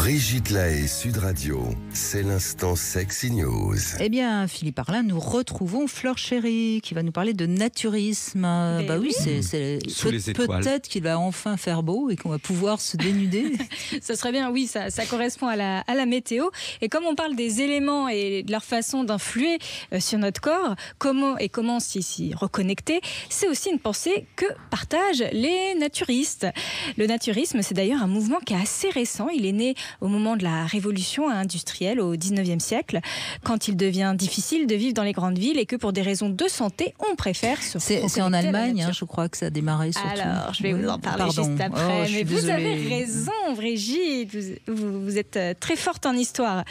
Brigitte Lahaie, Sud Radio, c'est l'instant Sexy News. Eh bien, Philippe Arlin, nous retrouvons Flore Chéry qui va nous parler de naturisme. Bah oui, c'est peut-être qu'il va enfin faire beau et qu'on va pouvoir se dénuder. Ça serait bien, oui, ça correspond à la météo. Et comme on parle des éléments et de leur façon d'influer sur notre corps, comment s'y reconnecter, c'est aussi une pensée que partagent les naturistes. Le naturisme, c'est d'ailleurs un mouvement qui est assez récent. Il est né au moment de la révolution industrielle au 19e siècle, quand il devient difficile de vivre dans les grandes villes et que pour des raisons de santé, on préfère se reconnecter. C'est en Allemagne, je crois que ça a démarré surtout. Alors, je vais vous en parler juste après. Mais vous avez raison, Brigitte, vous êtes très forte en histoire.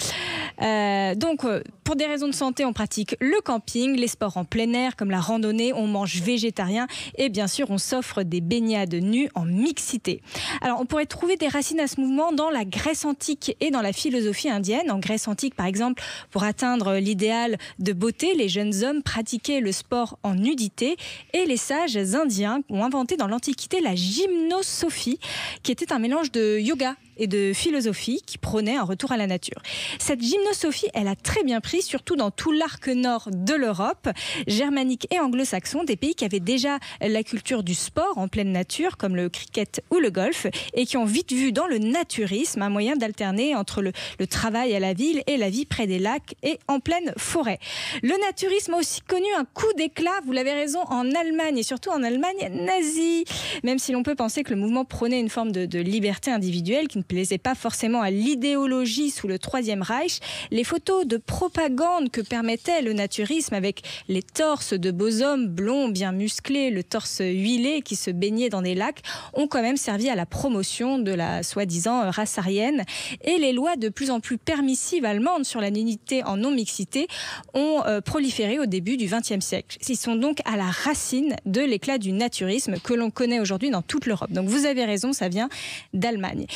Donc, pour des raisons de santé, on pratique le camping, les sports en plein air comme la randonnée, on mange végétarien et bien sûr, on s'offre des baignades nues en mixité. Alors, on pourrait trouver des racines à ce mouvement dans la Grèce antique et dans la philosophie indienne. En Grèce antique, par exemple, pour atteindre l'idéal de beauté, les jeunes hommes pratiquaient le sport en nudité et les sages indiens ont inventé dans l'Antiquité la gymnosophie, qui était un mélange de yoga et de philosophie qui prônait un retour à la nature. Cette gymnosophie, elle a très bien pris, surtout dans tout l'arc nord de l'Europe, germanique et anglo-saxon, des pays qui avaient déjà la culture du sport en pleine nature, comme le cricket ou le golf, et qui ont vite vu dans le naturisme un moyen d'alterner entre le travail à la ville et la vie près des lacs et en pleine forêt. Le naturisme a aussi connu un coup d'éclat, vous l'avez raison, en Allemagne, et surtout en Allemagne nazie, même si l'on peut penser que le mouvement prônait une forme de liberté individuelle qui ne plaisait pas forcément à l'idéologie sous le Troisième Reich. Les photos de propagande que permettait le naturisme avec les torses de beaux hommes blonds bien musclés, le torse huilé qui se baignait dans des lacs, ont quand même servi à la promotion de la soi-disant race aryenne. Et les lois de plus en plus permissives allemandes sur la nudité en non-mixité ont proliféré au début du XXe siècle. Ils sont donc à la racine de l'éclat du naturisme que l'on connaît aujourd'hui dans toute l'Europe. Donc vous avez raison, ça vient d'Allemagne.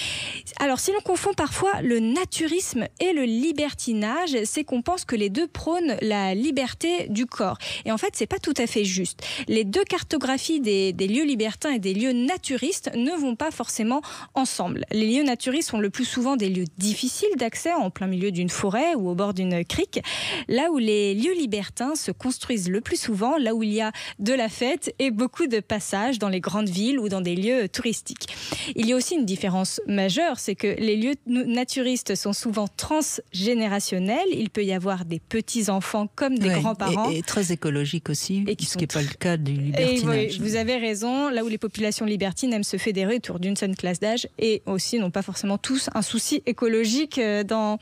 Alors, si l'on confond parfois le naturisme et le libertinage, c'est qu'on pense que les deux prônent la liberté du corps. Et en fait, c'est pas tout à fait juste. Les deux cartographies des lieux libertins et des lieux naturistes ne vont pas forcément ensemble. Les lieux naturistes sont le plus souvent des lieux difficiles d'accès en plein milieu d'une forêt ou au bord d'une crique, là où les lieux libertins se construisent le plus souvent, là où il y a de la fête et beaucoup de passages dans les grandes villes ou dans des lieux touristiques. Il y a aussi une différence majeure, c'est que les lieux naturistes sont souvent transgénérationnels. Il peut y avoir des petits-enfants comme des grands-parents. Et très écologiques aussi, ce qui n'est pas le cas du libertinage. Vous avez raison, là où les populations libertines aiment se fédérer autour d'une seule classe d'âge et aussi n'ont pas forcément tous un souci écologique dans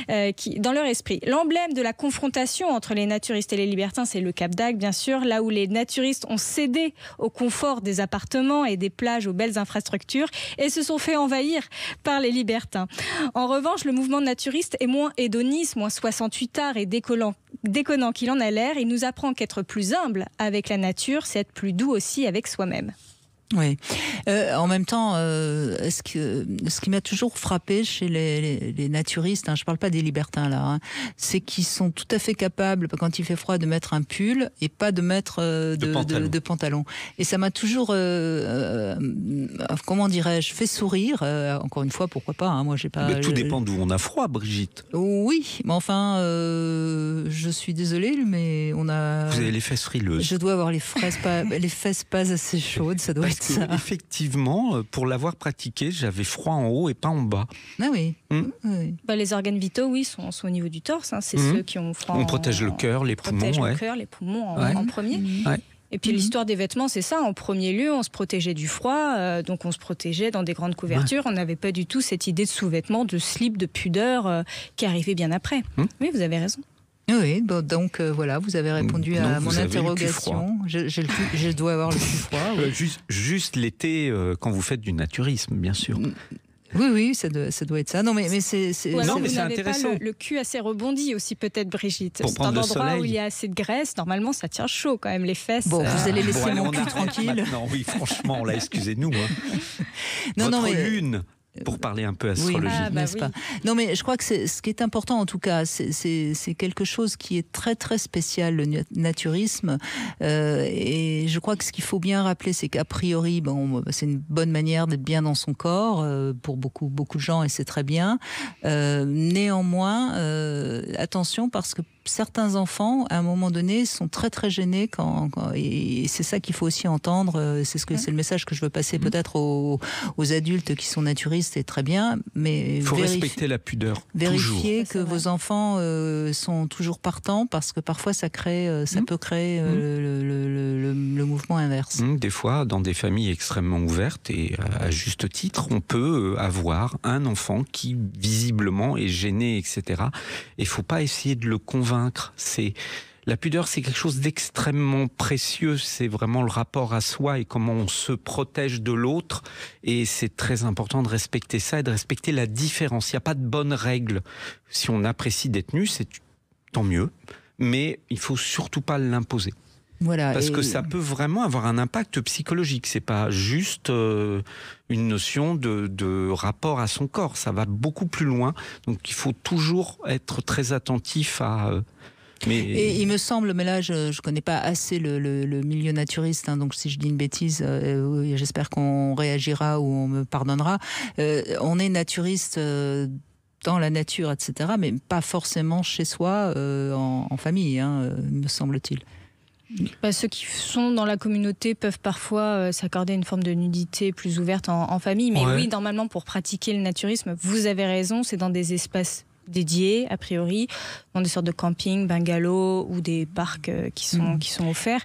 leur esprit. L'emblème de la confrontation entre les naturistes et les libertins, c'est le Cap d'Agde, bien sûr, là où les naturistes ont cédé au confort des appartements et des plages aux belles infrastructures et se sont fait envahir par les libertins. En revanche, le mouvement naturiste est moins hédoniste, moins 68 arts et déconnant qu'il en a l'air. Il nous apprend qu'être plus humble avec la nature, c'est être plus doux aussi avec soi-même. Oui. En même temps, ce qui m'a toujours frappé chez les naturistes, je ne parle pas des libertins là, c'est qu'ils sont tout à fait capables, quand il fait froid, de mettre un pull et pas de mettre de pantalon. Et ça m'a toujours, comment dirais-je, fait sourire. Encore une fois, pourquoi pas, moi j'ai pas. Mais tout dépend d'où on a froid, Brigitte. Oui, mais enfin, je suis désolée, mais on a. Vous avez les fesses frileuses. Je dois avoir les fesses pas assez chaudes, ça doit être. Effectivement, pour l'avoir pratiqué, j'avais froid en haut et pas en bas. Ah oui. Oui. Les organes vitaux, oui, sont au niveau du torse. C'est ceux qui ont froid. On protège le cœur, les poumons. En premier. Ouais. Et puis l'histoire des vêtements, c'est ça. En premier lieu, on se protégeait du froid, donc on se protégeait dans des grandes couvertures. On n'avait pas du tout cette idée de sous-vêtements, de slip, de pudeur qui arrivait bien après. Oui, vous avez raison. Oui, donc voilà, vous avez répondu à mon interrogation. Je dois avoir le cul froid. Oui. Juste l'été, quand vous faites du naturisme, bien sûr. Oui, ça doit être ça. Non, mais c'est non, mais c'est intéressant. Pas le cul assez rebondi aussi, peut-être, Brigitte. Pour c'est prendre un le endroit soleil. où il y a assez de graisse. Normalement, ça tient chaud quand même, les fesses. Bon, vous allez laisser mon cul tranquille. Non, oui, franchement, là, excusez-nous. Non, Votre mais lune. pour parler un peu astrologie. N'est-ce pas ? Non, mais je crois que ce qui est important, en tout cas, c'est quelque chose qui est très, très spécial, le naturisme. Et je crois que ce qu'il faut bien rappeler, c'est qu'a priori, c'est une bonne manière d'être bien dans son corps, pour beaucoup de gens, et c'est très bien. Néanmoins, attention, parce que certains enfants, à un moment donné, sont très très gênés et c'est ça qu'il faut aussi entendre. C'est le message que je veux passer peut-être aux adultes qui sont naturistes, et très bien. Mais il faut respecter la pudeur. Vérifiez toujours. Que vos enfants sont toujours partants, parce que parfois ça peut créer le mouvement inverse. Des fois, dans des familles extrêmement ouvertes, et à juste titre, on peut avoir un enfant qui visiblement est gêné, etc. Et il ne faut pas essayer de le convaincre. La pudeur, c'est quelque chose d'extrêmement précieux. C'est vraiment le rapport à soi et comment on se protège de l'autre. Et c'est très important de respecter ça et de respecter la différence. Il n'y a pas de bonne règle. Si on apprécie d'être nu, c'est tant mieux. Mais il ne faut surtout pas l'imposer. Voilà, parce que ça peut vraiment avoir un impact psychologique. C'est pas juste une notion de rapport à son corps. Ça va beaucoup plus loin. Donc il faut toujours être très attentif à... Et il me semble, mais là je connais pas assez le milieu naturiste, donc si je dis une bêtise, j'espère qu'on réagira ou on me pardonnera. On est naturiste dans la nature, etc., mais pas forcément chez soi, en famille, me semble-t-il. Ceux qui sont dans la communauté peuvent parfois s'accorder une forme de nudité plus ouverte en famille. Mais oui, normalement, pour pratiquer le naturisme, vous avez raison, c'est dans des espaces dédiés, a priori, dans des sortes de camping, bungalows ou des parcs qui sont offerts.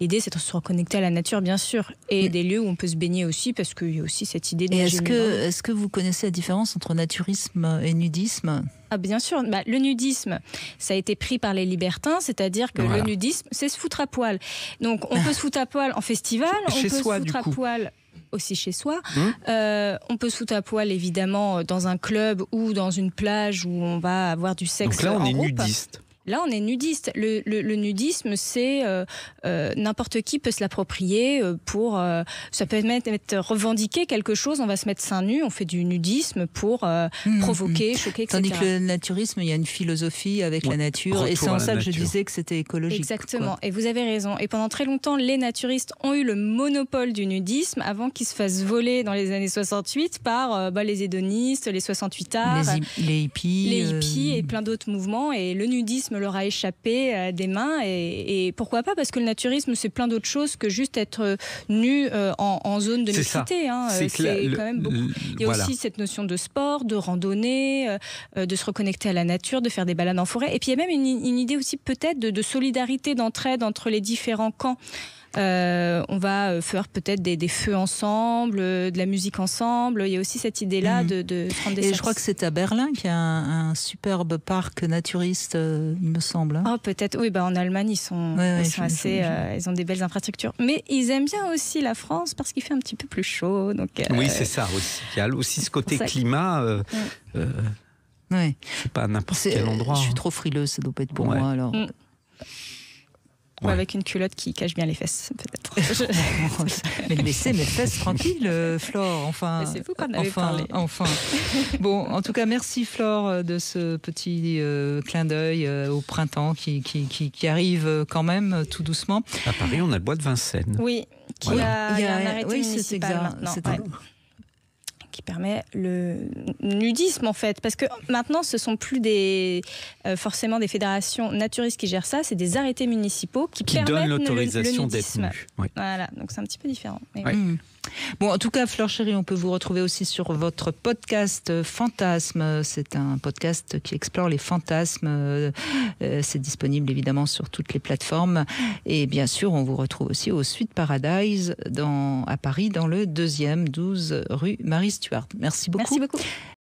L'idée, c'est de se reconnecter à la nature, bien sûr, et des lieux où on peut se baigner aussi, parce qu'il y a aussi cette idée de... Et est-ce que vous connaissez la différence entre naturisme et nudisme ? Ah, bien sûr. Le nudisme, ça a été pris par les libertins, c'est-à-dire que le nudisme, c'est se foutre à poil. Donc, on peut se foutre à poil en festival, on peut se foutre à poil aussi chez soi. On peut se foutre à poil, évidemment, dans un club ou dans une plage où on va avoir du sexe. Donc là, on est groupe. nudiste. Là, on est nudiste. Le nudisme, c'est n'importe qui peut se l'approprier pour... ça peut être revendiquer quelque chose. On va se mettre seins nus, on fait du nudisme pour provoquer, choquer, etc. Tandis que le naturisme, il y a une philosophie avec la nature. Et c'est en ça que je disais que c'était écologique. Exactement. Et vous avez raison. Et pendant très longtemps, les naturistes ont eu le monopole du nudisme avant qu'ils se fassent voler dans les années 68 par les hédonistes, les 68ards, les hippies et plein d'autres mouvements. Et le nudisme leur a échappé des mains et pourquoi pas, parce que le naturisme c'est plein d'autres choses que juste être nu en zone de mixité. C'est quand même beaucoup. Il y a aussi cette notion de sport, de randonnée, de se reconnecter à la nature, de faire des balades en forêt. Et puis il y a même une idée aussi peut-être de solidarité, d'entraide entre les différents camps. On va faire peut-être des feux ensemble, de la musique ensemble. Il y a aussi cette idée-là de prendre des services. Et je crois que c'est à Berlin qu'il y a un superbe parc naturiste, il me semble. Oh, peut-être. Oui, en Allemagne, ils ont des belles infrastructures. Mais ils aiment bien aussi la France parce qu'il fait un petit peu plus chaud. Donc, oui, c'est ça aussi. Il y a aussi ce côté climat. C'est pas n'importe quel endroit. Je suis trop frileuse, ça doit pas être pour moi alors. Ou avec une culotte qui cache bien les fesses, peut-être. Mais laissez mes fesses tranquilles, Flore. Enfin, c'est vous qu'on avait parlé. Enfin. Bon, en tout cas, merci Flore de ce petit clin d'œil au printemps qui arrive quand même tout doucement. À Paris, on a le bois de Vincennes. Oui, il y a un arrêté municipal maintenant. Qui permet le nudisme en fait, parce que maintenant ce sont plus forcément des fédérations naturistes qui gèrent ça, c'est des arrêtés municipaux qui permettent donnent l'autorisation d'être nu. Voilà, donc c'est un petit peu différent. Mais Bon, en tout cas, Flore Chéri, on peut vous retrouver aussi sur votre podcast Fantasmes. C'est un podcast qui explore les fantasmes. C'est disponible évidemment sur toutes les plateformes. Et bien sûr, on vous retrouve aussi au Suite Paradise à Paris, dans le 2e 12 rue Marie Stuart. Merci beaucoup. Merci beaucoup.